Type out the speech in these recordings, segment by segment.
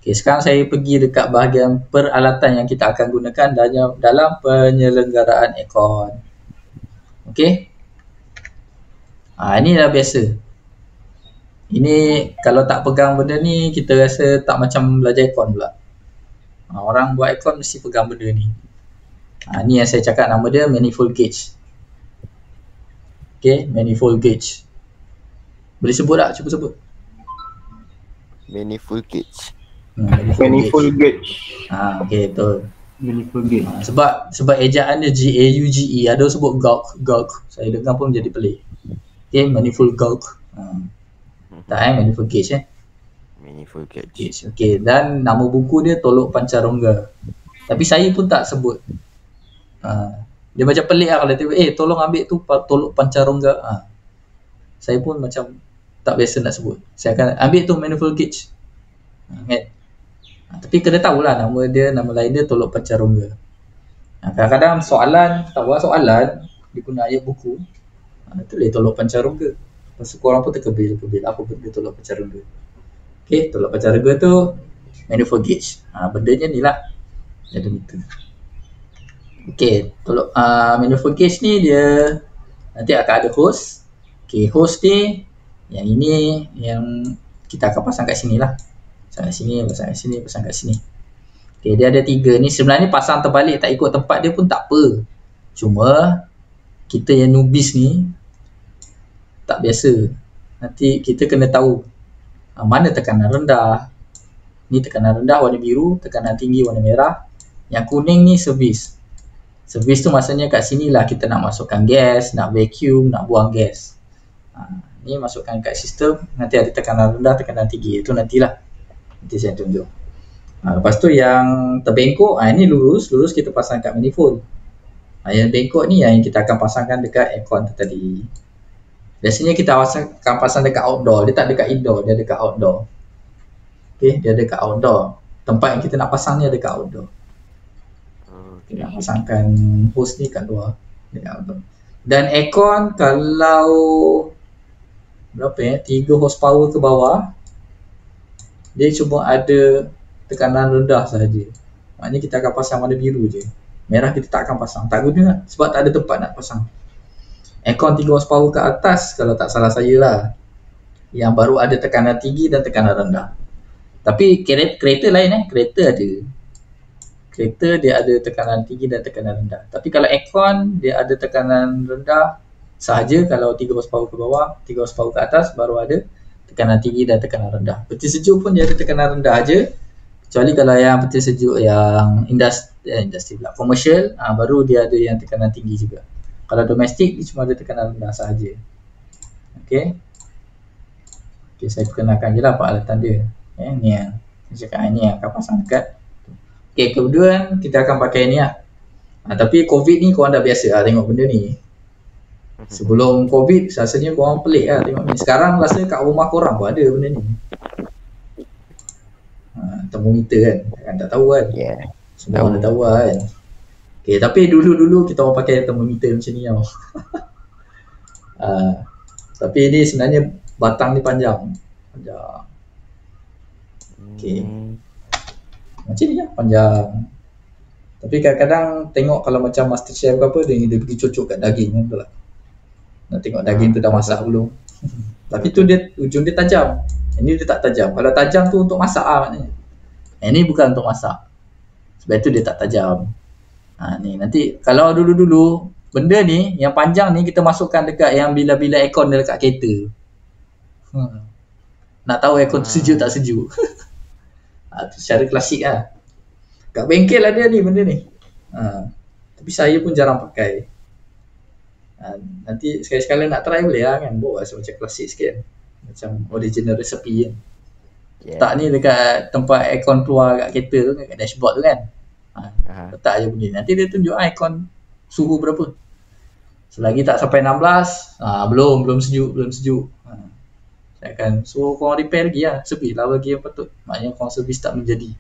Okay, sekarang saya pergi dekat bahagian peralatan yang kita akan gunakan dalam penyelenggaraan aircon. Okay. Ini dah biasa. Ini kalau tak pegang benda ni, kita rasa tak macam belajar aircon pula. Orang buat aircon mesti pegang benda ni. Ni yang saya cakap, nama dia manifold gauge. Okay, manifold gauge. Boleh sebut tak? Cuba sebut. Manifold gauge. Manifold gauge. Okay, betul. Manifold gauge. Sebab ejaan dia G-A-U-G-E. Ada sebut gauge. Saya dengar pun jadi pelik. Okay, manifold gauge. Manifold gauge Manifold gauge. Okay, dan nama buku dia Tolok Pancarongga. Tapi saya pun tak sebut. Dia macam pelik lah kalau tengok, tolong ambil tu Tolok Pancarongga. Saya pun macam tak biasa nak sebut. Saya akan ambil tu manifold gauge. Kan? Tapi kena tahulah nama lain dia Tolok Pancarongga. Kadang-kadang soalan dia guna ayat buku. Tulis Tolok Pancarongga. Lepas tu korang pun terkebil apa benda Tolok Pancarongga. Okay, Tolok Pancarongga tu manifold gauge. Bendanya ni lah. Ada meter. Okay, manifold gauge ni dia nanti akan ada hose. Okay, hose ni yang ini yang kita akan pasang kat sini lah. Pasang kat sini. Okay, dia ada 3 ni. Sebenarnya pasang terbalik tak ikut tempat dia pun tak apa. Cuma kita yang newbies ni tak biasa. Nanti kita kena tahu mana tekanan rendah. Ni tekanan rendah warna biru, tekanan tinggi warna merah. Yang kuning ni servis. Servis tu maksudnya kat sini lah kita nak masukkan gas, nak vacuum, nak buang gas. Ni masukkan kat sistem, nanti ada tekanan rendah, tekanan tinggi. Itu nantilah. Nanti saya tunjuk. Lepas tu yang terbengkok, ini lurus kita pasang kat manifold. Yang bengkok ni yang kita akan pasangkan dekat aircon tu tadi. Biasanya kita akan pasang dekat outdoor, dia tak dekat indoor, dia dekat outdoor. Okay, dia dekat outdoor. Tempat yang kita nak pasang ni ada dekat outdoor. Kita nak pasangkan hose ni kat luar, dekat outdoor. Dan aircon kalau berapa 3 horsepower ke bawah, dia cuma ada tekanan rendah sahaja. Maknanya kita akan pasang warna biru je. Merah kita tak akan pasang. Tak guna sebab tak ada tempat nak pasang. Aircon 3 horsepower ke atas, kalau tak salah saya lah, yang baru ada tekanan tinggi dan tekanan rendah. Tapi kereta lain kereta ada. Kereta dia ada tekanan tinggi dan tekanan rendah. Tapi kalau aircon dia ada tekanan rendah sahaja. Kalau 3 horsepower ke bawah, 3 horsepower ke atas baru ada tekanan tinggi dan tekanan rendah. Peti sejuk pun dia ada tekanan rendah aja. Kecuali kalau yang peti sejuk yang industri pula, commercial, baru dia ada yang tekanan tinggi juga. Kalau domestik dia cuma ada tekanan rendah sahaja. Okey. Okey, saya perkenalkan je lah peralatan dia. Ni yang saya cakap, ni yang akan pasang dekat. Okey, kemudian kita akan pakai ni lah. Tapi COVID ni korang dah biasa lah tengok benda ni. Sebelum COVID rasanya korang pelik lah tengok ni. Sekarang rasanya kat rumah korang pun ada benda ni. Termometer kan tak tahu kan. Semua orang dah tahu kan. Okay, tapi dulu kita orang pakai termometer macam ni tau. Tapi ni sebenarnya batang ni panjang. Okay, macam ni lah, panjang. Tapi kadang-kadang tengok kalau macam MasterChef ke apa, dia pergi cocok kat daging kan, betul tak? Nak tengok daging tu dah masak belum. Tapi tu dia, ujung dia tajam. Ini dia tak tajam. Kalau tajam tu untuk masak lah maknanya. Ini bukan untuk masak. Sebab itu dia tak tajam. Ni nanti kalau dulu-dulu benda ni yang panjang ni kita masukkan dekat yang bila-bila aircon dia dekat kereta. Nak tahu aircon tu sejuk tak sejuk. Tu secara klasik lah. Kat bengkel ada ni benda ni. Tapi saya pun jarang pakai. Nanti sekali-sekala nak try boleh lah kan. Buat rasa macam klasik sikit. Macam original recipe kan. Letak ni dekat tempat aircon keluar kat kereta tu, kat dashboard tu kan. Letak je bunyi. Nanti dia tunjuk aircon suhu berapa. Selagi tak sampai 16, belum sejuk. Saya akan suruh korang repair lagi lah. Servis lah bagi yang patut. Maknanya korang servis tak menjadi.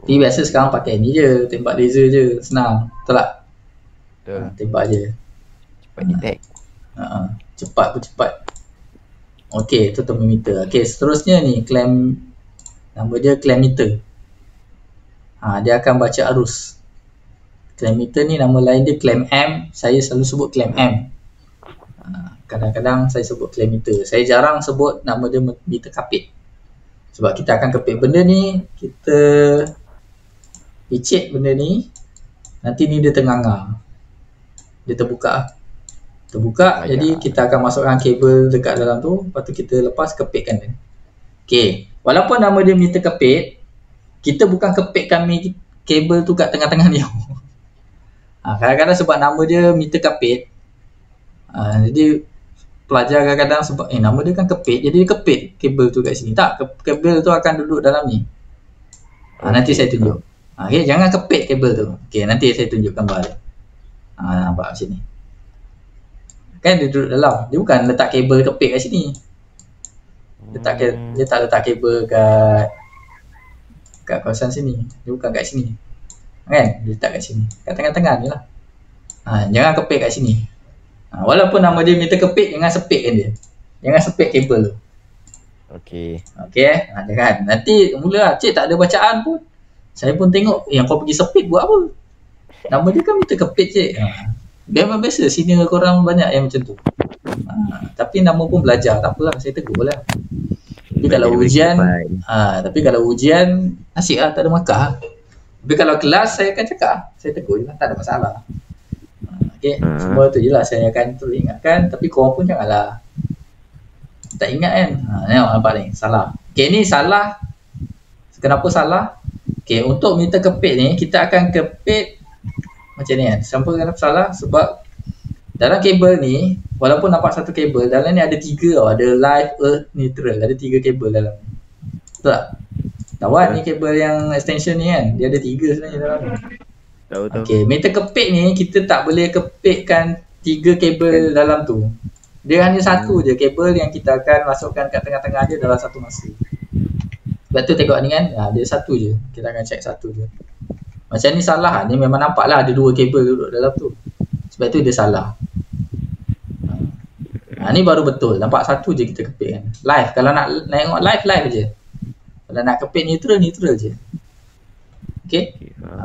Tapi biasa sekarang pakai ni je, tembak laser je, senang. Betul tak? Betul. Tembak je. Cepat detect. Cepat pun cepat. Okey, itu termometer. Okey, seterusnya ni clamp Nama dia clamp meter. Dia akan baca arus. Clamp meter ni nama lain dia clamp amp. Saya selalu sebut clamp amp. Kadang-kadang saya sebut clamp meter. Saya jarang sebut nama dia meter kapit. Sebab kita akan kepit benda ni, kita picit benda ni, nanti ni dia ternganga. Dia terbuka. Jadi kita akan masukkan kabel dekat dalam tu, lepas tu kita lepas kepitkan dia. Okey, walaupun nama dia meter kepit, kita bukan kepitkan kabel tu kat tengah-tengah dia. Kadang-kadang sebab nama dia meter kepit, jadi pelajar kadang-kadang sebab nama dia kan kepit, jadi dia kepit kabel tu kat sini. Tak, kabel tu akan duduk dalam ni. Nanti saya tunjuk. Okay, jangan kepit kabel tu. Okay, nanti saya tunjuk gambar dia. Nampak macam ni. Kan dia duduk dalam. Dia bukan letak kabel kepit kat sini. Dia tak letak kabel kat kawasan sini. Dia bukan kat sini. Kan? Dia letak kat sini. Kat tengah-tengah ni lah. Jangan kepit kat sini. Walaupun nama dia meter kepit, jangan sepitkan dia. Jangan sepit kabel tu. Okey. Jangan. Nanti mula cik tak ada bacaan pun. Saya pun tengok, yang kau pergi sepit buat apa? Nama dia kan meter kepit cik. Memang biasa, senior korang banyak yang macam tu. Tapi nama pun belajar, tak apalah, saya tegur lah. Tapi kalau ujian, asyik lah, tak ada markah. Tapi kalau kelas, saya akan cakap, saya tegur je lah, tak ada masalah. Semua tu je lah saya akan ingatkan. Tapi korang pun janganlah tak ingat kan. Nampak ni, salah. Ni salah. Kenapa salah? Untuk meter kepit ni, kita akan kepit macam ni kan. Kenapa salah? Sebab dalam kabel ni, walaupun nampak satu kabel, dalam ni ada 3 tau. Ada live, earth, neutral. Ada 3 kabel dalam ni. Betul tak? Tahu ni kabel yang extension ni kan. Dia ada 3 sebenarnya dalam ni. Tahu. Meter kepit ni, kita tak boleh kepitkan 3 kabel dalam tu. Dia hanya satu je kabel yang kita akan masukkan kat tengah-tengah dia dalam satu masa. Sebab tu tengok ni kan, dia satu je. Kita akan check satu je. Macam ni salah, ni memang nampak lah ada 2 kabel duduk dalam tu. Sebab tu dia salah. Ni baru betul, nampak satu je kita kepit kan. Live, kalau nak tengok live je. Kalau nak kepit neutral je.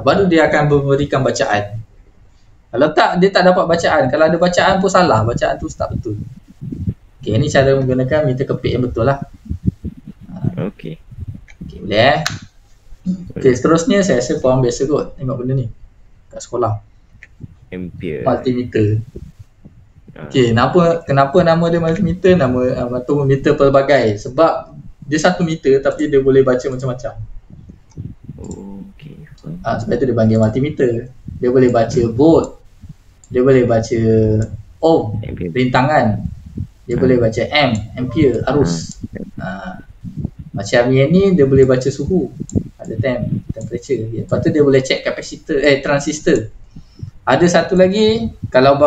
Baru dia akan memberikan bacaan. Kalau tak, dia tak dapat bacaan. Kalau ada bacaan pun salah, bacaan tu tak betul. Ni cara menggunakan meter kepit yang betul lah. Boleh seterusnya saya rasa korang biasa kot tengok benda ni kat sekolah. Ampere. Multimeter. Kenapa nama dia multimeter? Nama meter pelbagai. Sebab dia 1 meter tapi dia boleh baca macam-macam. Sebab itu dia panggil multimeter. Dia boleh baca volt, dia boleh baca ohm, rintangan, dia boleh baca ampere, arus. Macam yang ni dia boleh baca suhu, ada temperature. Lepas tu dia boleh check kapasitor, transistor. Ada satu lagi kalau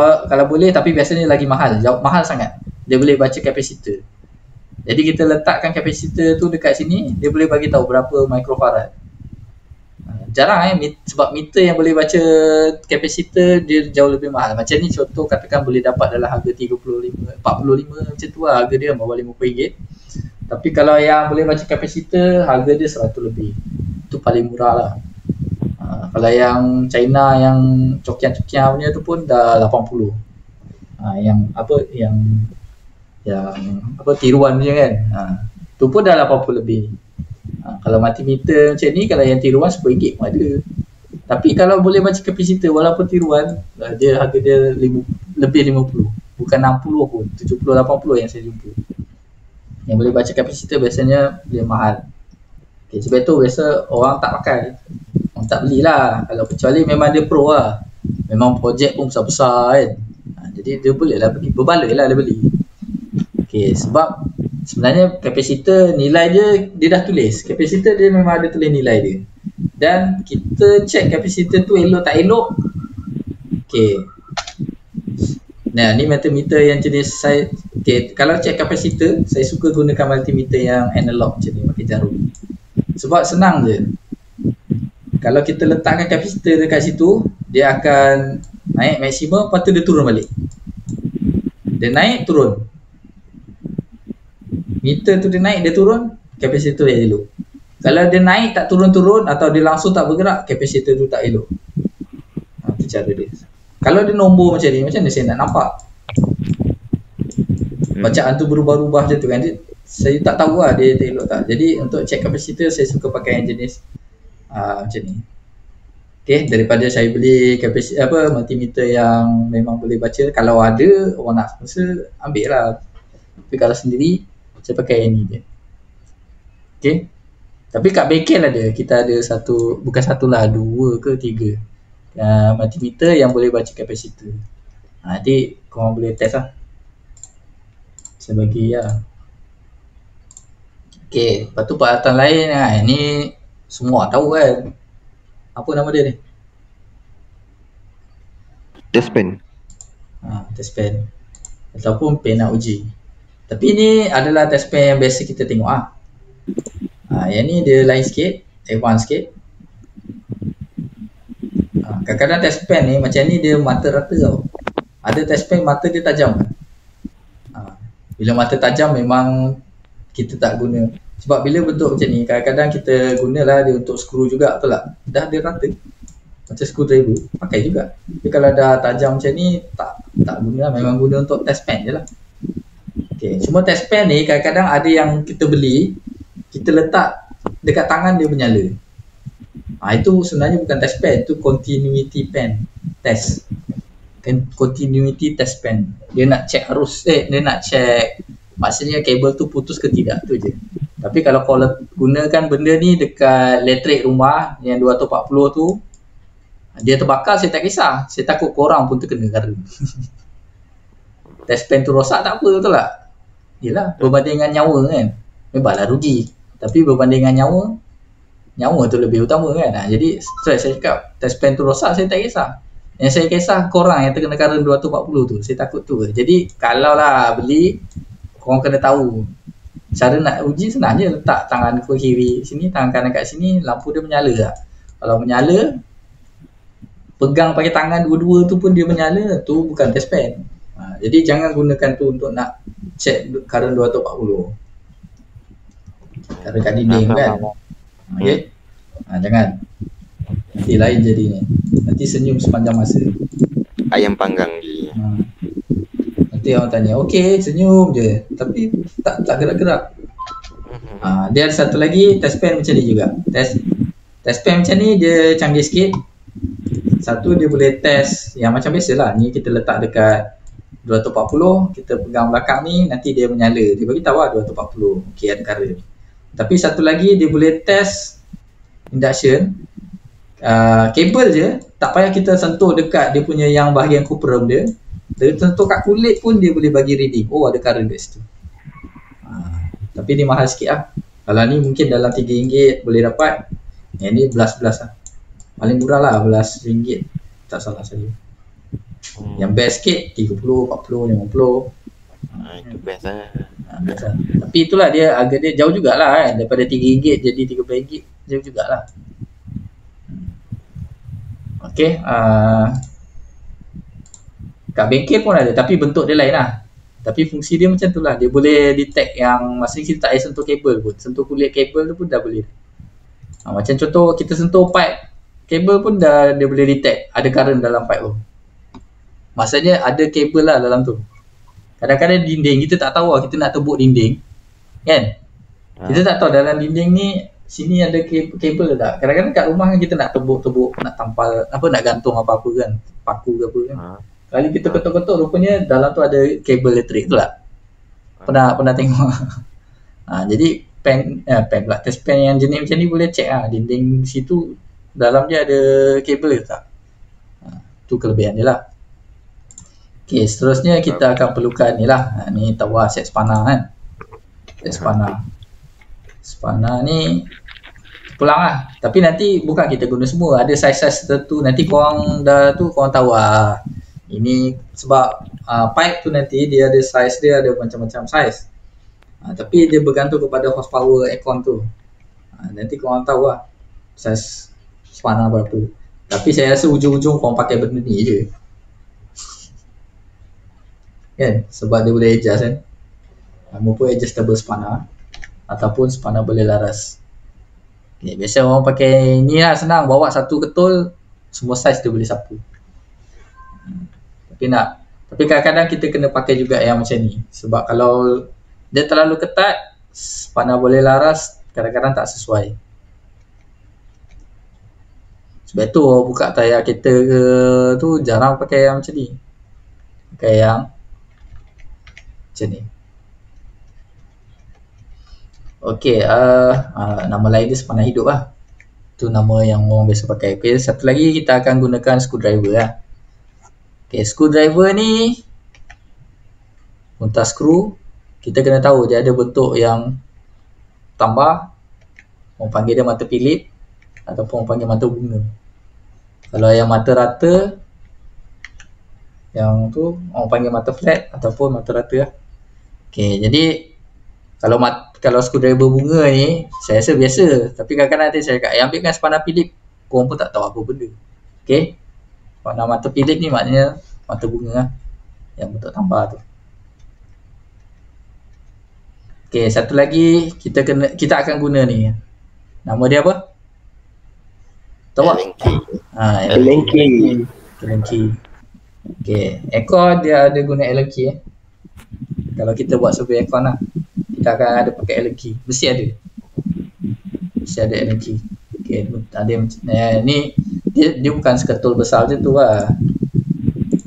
boleh, tapi biasanya lagi mahal sangat. Dia boleh baca kapasitor. Jadi kita letakkan kapasitor tu dekat sini, dia boleh bagi tahu berapa mikrofarad. Jarang sebab meter yang boleh baca kapasitor dia jauh lebih mahal. Macam ni contoh katakan boleh dapat dalam harga 45 macam tu lah harga dia, bawah RM50. Tapi kalau yang boleh baca kapasitor harga dia 100 lebih. Itu paling murah lah. Kalau yang China yang cokian-cokian punya tu pun dah 80. Yang tiruan punya kan. Tu pun dah 80 lebih. Kalau multimeter macam ni, kalau yang tiruan RM10 pun ada. Tapi kalau boleh baca kapasitor walaupun tiruan, dia harga dia lebih 50. Bukan 60 pun, 70-80 yang saya jumpa. Yang boleh baca kapasitor biasanya dia mahal. Sebab tu biasa orang tak pakai. Orang tak belilah. Kalau kecuali memang dia pro lah. Memang projek pun besar-besar kan. Jadi dia boleh lah beli. Berbaloi lah dia beli. Sebab sebenarnya kapasitor nilai dia dah tulis. Kapasitor dia memang ada tulis nilai dia. Dan kita check kapasitor tu elok tak elok. Nah, ni multimeter yang jenis saya. Kalau check kapasitor, saya suka gunakan multimeter yang analog macam ni, pakai jarum. Sebab senang je. Kalau kita letakkan kapasitor dekat situ, dia akan naik maksimum, lepas tu dia turun balik. Dia naik, turun. Meter tu dia naik, dia turun, kapasitor yang elok. Kalau dia naik tak turun-turun atau dia langsung tak bergerak, kapasitor tu tak elok. Itu cara dia. Kalau dia nombor macam ni, macam mana saya nak nampak? Bacaan tu berubah-ubah macam tu kan. Saya tak tahu lah dia elok tak. Jadi untuk check kapasitor saya suka pakai yang jenis macam ni. Okay, daripada saya beli multimeter yang memang boleh baca. Kalau ada orang nak sponsor, ambil lah. Tapi kalau sendiri, saya pakai yang ni je. Okay. Tapi kat bengkel ada, kita ada satu, bukan satu lah, 2 ke 3 multimeter yang boleh baca kapasitor. Nanti korang boleh test lah. Saya bagi lah. Okay, lepas tu peralatan lain ni semua tahu kan. Apa nama dia ni? Test pen. Test pen ataupun pena uji. Tapi ni adalah test pen yang biasa kita tengok yang ni dia lain sikit, advance sikit. Kadang-kadang test pen ni macam ni dia mata rata tau. Ada test pen mata dia tajam kan. Bila mata tajam memang kita tak guna. Sebab bila bentuk macam ni kadang-kadang kita gunalah dia untuk skru juga, betul tak? Dah dia rata macam screwdriver, pakai juga. Tapi kalau dah tajam macam ni tak guna, memang guna untuk test pen je lah. Okay, cuma test pen ni kadang-kadang ada yang kita beli, kita letak dekat tangan dia menyala. Itu sebenarnya bukan test pen, itu continuity pen test. Continuity test pen. Dia nak check arus, dia nak check maksudnya kabel tu putus ke tidak, tu je. Tapi kalau kau gunakan benda ni dekat elektrik rumah yang 240 tu, dia terbakar saya tak kisah. Saya takut korang pun terkena current. Test pen tu rosak tak apa, betul tak? Yelah, berbanding dengan nyawa kan. Memanglah rugi. Tapi berbanding dengan nyawa tu lebih utama kan. Jadi saya cakap test pen tu rosak saya tak kisah. Yang saya kisah korang yang terkena current 240 tu. Saya takut tu. Jadi kalau lah beli, korang kena tahu. Cara nak uji senang je, letak tangan ke kiri sini, tangan kanan kat sini, lampu dia menyala tak? Kalau menyala, pegang pakai tangan dua-dua tu pun dia menyala, tu bukan test pen. Jadi jangan gunakan tu untuk nak check current 240. Current kat dinding kan. Okay. Jangan. Nanti lain jadinya. Nanti senyum sepanjang masa. Ayam panggang je. Nanti orang tanya, okey senyum je. Tapi tak gerak-gerak. Dia ada satu lagi test pen macam ni juga. Test pen macam ni dia canggih sikit. Satu dia boleh test yang macam biasalah. Ni kita letak dekat 240, kita pegang belakang ni, nanti dia menyala. Dia bagi tahu lah 240. Okey, ada current. Tapi satu lagi dia boleh test induction. Kabel je, tak payah kita sentuh dekat dia punya yang bahagian cuprum dia. Dia sentuh kat kulit pun dia boleh bagi reading. Oh, ada current kat situ. Tapi ni mahal sikit lah. Kalau ni mungkin dalam RM3 boleh dapat. Yang ni belas-belas lah. Paling murah lah RM11. Tak salah saya. Yang best sikit RM30, RM40, RM50. Itu best lah. Best lah. Tapi itulah dia harga dia jauh jugalah kan. Daripada RM3 jadi RM13 jauh jugalah. Okay. Kat bengkel pun ada tapi bentuk dia lain lah. Tapi fungsi dia macam tu lah. Dia boleh detect yang maksudnya kita tak payah sentuh kabel pun. Sentuh kulit kabel tu pun dah boleh. Macam contoh kita sentuh pipe kabel pun dah dia boleh detect ada current dalam pipe tu. Maksudnya ada kabel lah dalam tu. Kadang-kadang dinding kita tak tahu lah, kita nak tebuk dinding kan. Kita tak tahu dalam dinding ni sini ada kabel tak. Kadang-kadang kat rumah kan kita nak tebuk-tebuk, nak tampal nak gantung apa-apa kan, paku ke apa kan. Kali kita ketuk-ketuk rupanya dalam tu ada kabel elektrik tu lah. Pernah tengok. Jadi pen pula test pen yang jenis macam ni boleh check dinding situ dalam dia ada kabel ke tak. Tu kelebihan dia lah. Okay, seterusnya kita akan perlukan ni lah. Ni tahu lah set spana kan. Set spana. Spana ni pulang lah. Tapi nanti bukan kita guna semua. Ada size-size tertentu. Nanti korang dah tu korang tahu lah. Ini sebab pipe tu nanti dia ada size dia, ada macam-macam size. Tapi dia bergantung kepada horsepower aircon tu. Nanti korang tahu lah size spana berapa. Tapi saya rasa ujung-ujung korang pakai benda ni je. Kan? Sebab dia boleh adjust kan. Maupun adjustable spana ataupun spana boleh laras. Okay, biasa orang pakai ni lah, senang, bawa satu ketul, semua saiz dia boleh sapu. Tapi kadang-kadang kita kena pakai juga yang macam ni, sebab kalau dia terlalu ketat, panah boleh laras, kadang-kadang tak sesuai. Sebab tu orang buka tayar kereta ke tu jarang pakai yang macam ni, pakai yang macam ni. Okey, nama lain dia sepanah hidup lah. Itu nama yang orang biasa pakai. Okey, satu lagi kita akan gunakan screwdriver lah. Okey, screwdriver ni untuk skru, kita kena tahu dia ada bentuk yang tambah, orang panggil dia mata Philip ataupun orang panggil mata bunga. Kalau yang mata rata, yang tu orang panggil mata flat ataupun mata rata lah. Okey, jadi kalau screwdriver bunga ni, saya rasa biasa. Tapi kadang-kadang nanti saya cakap, ambilkan sepanah Philip, korang pun tak tahu apa benda. Okey, sepanah mata Philip ni maknanya mata bunga lah, yang bentuk tambah tu. Okey, satu lagi kita akan guna ni. Nama dia apa? Tahu tak? Allen key. Allen key. Okey, aircon dia ada guna Allen key. Kalau kita buat survey aircon lah, kita akan ada pakai Allen key. Mesti ada Allen key. Okey, ada ni dia bukan seketul besar je tu lah.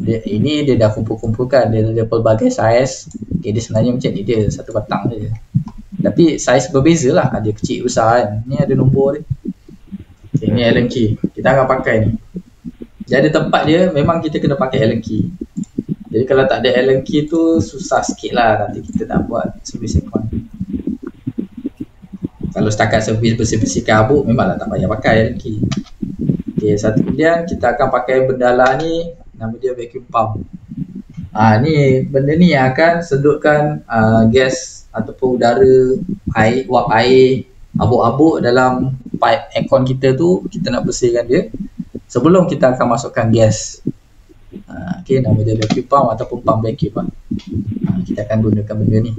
Ini dia dah kumpul-kumpulkan, dia ada pelbagai saiz. Okey, dia sebenarnya macam ni, dia satu batang je. Tapi saiz berbeza lah, ada kecil besar kan. Ni ada nombor dia. Okay, ni Allen key. Kita akan pakai ni. Dia ada tempat dia, memang kita kena pakai Allen key. Jadi kalau tak ada Allen key tu susah sikit lah nanti kita nak buat servis aircon. Kalau setakat servis bersih-bersihkan habuk, memanglah tak payah pakai Allen key. Okay, satu kemudian kita akan pakai benda lah ni, nama dia vacuum pump. Ni benda ni yang akan sedutkan gas ataupun udara, air, wap air, habuk-habuk dalam pipe aircon kita tu. Kita nak bersihkan dia sebelum kita akan masukkan gas. Okay, nama dia vacuum pump ataupun pump vacuum lah. Kita akan gunakan benda ni.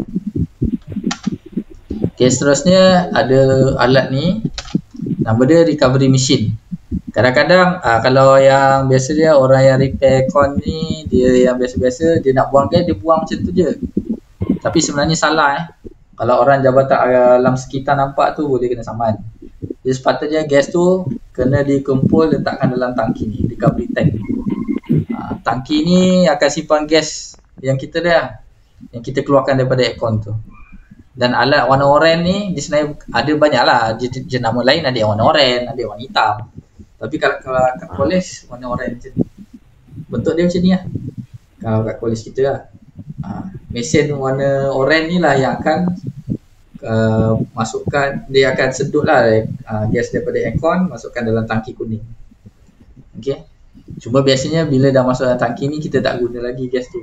Okay, seterusnya ada alat ni, nama dia recovery machine. Kadang-kadang kalau yang biasa dia, orang yang repair aircon ni, dia yang biasa-biasa, dia nak buang gas, dia buang macam tu je. Tapi sebenarnya salah. Kalau orang jabatan alam sekitar nampak tu, boleh kena saman. Jadi sepatutnya gas tu kena dikumpul, letakkan dalam tangki ni, recovery tank. Tangki ni akan simpan gas yang kita keluarkan daripada aircon tu. Dan alat warna oranye ni, dia sebenarnya ada banyak lah jenama lain, ada yang warna oranye, ada yang warna hitam. Tapi kalau kat college warna oranye macam ni, bentuk dia macam ni lah kalau kat college kita lah. Mesin warna oranye ni lah yang akan masukkan, dia akan sedut lah gas daripada aircon, masukkan dalam tangki kuning. Okay, cuma biasanya bila dah masuk dalam tangki ni, kita tak guna lagi gas tu.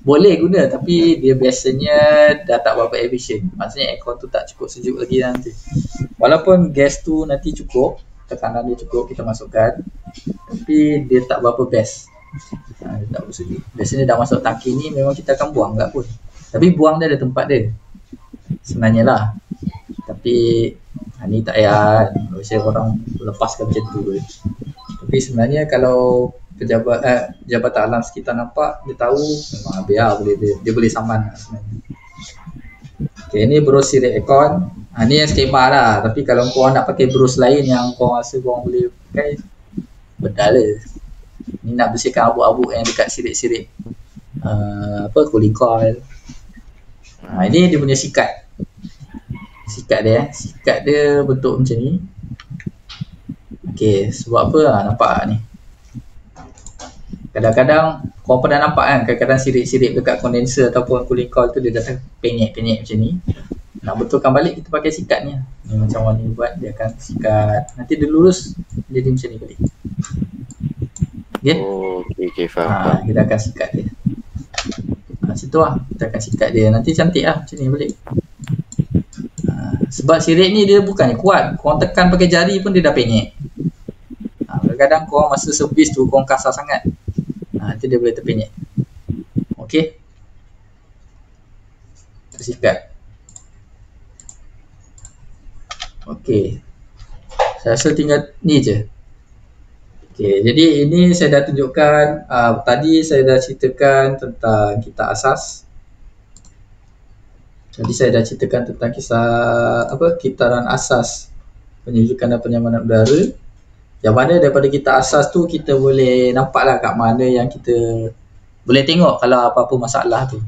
Boleh guna, tapi dia biasanya dah tak berapa efisien. Maksudnya aircon tu tak cukup sejuk lagi nanti. Walaupun gas tu nanti cukup, tekanan dia cukup, kita masukkan, tapi dia tak berapa best. Dia tak berapa sejuk. Biasanya dah masuk tangki ni, memang kita akan buang tak pun. Tapi buang dia ada tempat dia sebenarnya lah. Tapi ni tak payah, biasanya orang lepaskan macam tu. Tapi sebenarnya kalau jabatan alam sekitar nampak, dia tahu, memang biar dia boleh saman lah sebenarnya. Okay, ni bros sirip aircon. Ni yang skema lah. Tapi kalau korang nak pakai bros lain yang korang rasa korang boleh pakai, benda lah. Ni nak bersihkan habuk-habuk yang dekat sirip-sirip cooling coil. Ini dia punya sikat. Sikat dia bentuk macam ni. Okay, sebab apa nampak ni? Kadang-kadang korang pernah nampak kan, kadang-kadang sirip-sirip dekat kondenser ataupun cooling coil tu dia datang penyek-penyek macam ni. Nak betulkan balik, kita pakai sikat ni. Macam mana ni buat, dia akan sikat. Nanti dia lurus, jadi macam ni balik. Okay? Okay, faham. Kita akan sikat dia. Situ lah, kita akan sikat dia. Nanti cantik lah macam ni balik. Sebab sirip ni dia bukannya kuat. Korang tekan pakai jari pun dia dah penyek. Kadang-kadang korang masa servis tu, korang kasar sangat. Nanti dia boleh terpenyek. Okay, tersikat. Okay, Saya rasa tinggal ni je. Okay, jadi ini saya dah tunjukkan, tadi saya dah ceritakan tentang kitab asas. Jadi saya dah ceritakan tentang kisah kitaran asas penyelidikan dan penyamanan udara. Yang mana daripada kitab asas tu kita boleh nampaklah kat mana yang kita boleh tengok kalau apa-apa masalah tu.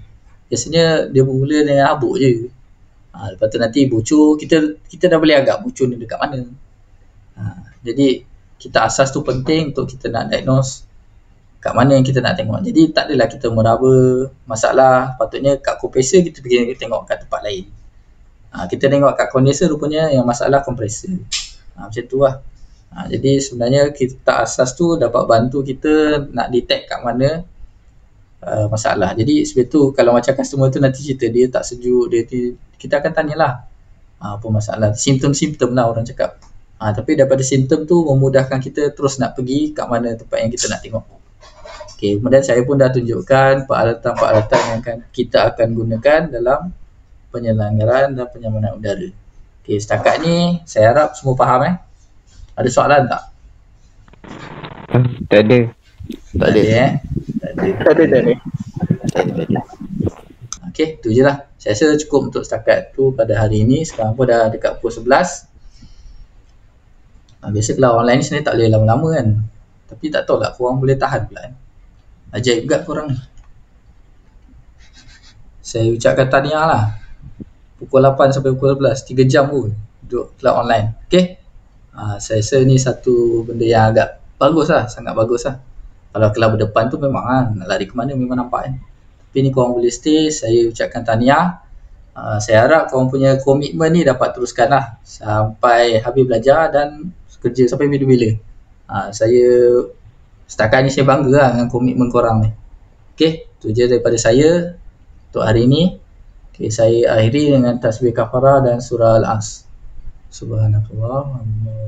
Biasanya dia bermula dengan habuk je. Lepas tu nanti bocor, kita dah boleh agak bocor ni dekat mana. Jadi kitab asas tu penting untuk kita nak diagnose kat mana yang kita nak tengok. Jadi tak adalah kita meraba masalah, patutnya kat kompresor kita pergi tengok kat tempat lain. Kita tengok kat kondenser rupanya yang masalah kompresor. Macam tu lah. Jadi sebenarnya kitab asas tu dapat bantu kita nak detect kat mana masalah. Jadi sebab tu kalau macam customer tu nanti cerita dia tak sejuk, kita akan tanyalah apa masalah, simptom-simptom lah orang cakap. Tapi daripada simptom tu memudahkan kita terus nak pergi kat mana tempat yang kita nak tengok. Okay, kemudian saya pun dah tunjukkan peralatan-peralatan yang kita akan gunakan dalam penyelenggaraan dan penyamanan udara. Okay, setakat ni saya harap semua faham. Ada soalan tak? Tak ada. Tak ada. Okay, tu je lah. Saya rasa cukup untuk setakat tu pada hari ini. Sekarang pun dah dekat pukul 11. Biasa kalau online ni sebenarnya tak boleh lama-lama kan. Tapi tak tahu lah korang boleh tahan pula kan. Ajaib juga korang ni. Saya ucapkan tahniah lah. Pukul 8 sampai pukul 11, 3 jam pun duduk kelas online. Okay. Saya rasa ni satu benda yang agak bagus lah, sangat bagus lah. Kalau kelas berdepan tu memang nak lari ke mana memang nampak kan. Tapi ni korang boleh stay, saya ucapkan tahniah. Saya harap korang punya komitmen ni dapat teruskan lah sampai habis belajar dan kerja sampai bila-bila. Saya setakat ni saya bangga lah dengan komitmen korang ni. Okay, tu je daripada saya untuk hari ni. Okay, saya akhiri dengan tasbih kafarah dan surah Al-As. Subhanakallah wa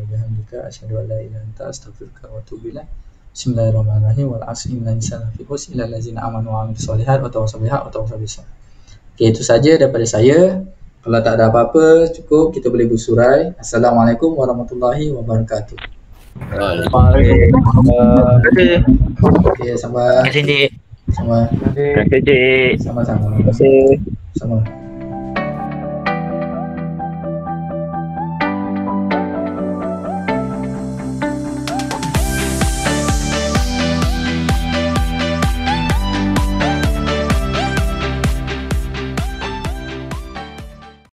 bihamdika asyhadu an la ilaha illa anta astaghfiruka wa atubu ilaik. Bismillahirrahmanirrahim. Wal 'asri innal insana lafi khusr illa allazina amanu wa 'amilus solihat wa tawassaw bil haqqi wa tawassaw bis sabr. Okay, itu saja daripada saya. Kalau tak ada apa-apa, cukup kita boleh bersurai. Assalamualaikum warahmatullahi wabarakatuh. Waalaikumsalam. Okay, sama. Terima kasih, Cik. Sama. Terima kasih, Cik. Sama-sama. Terima kasih. Sama.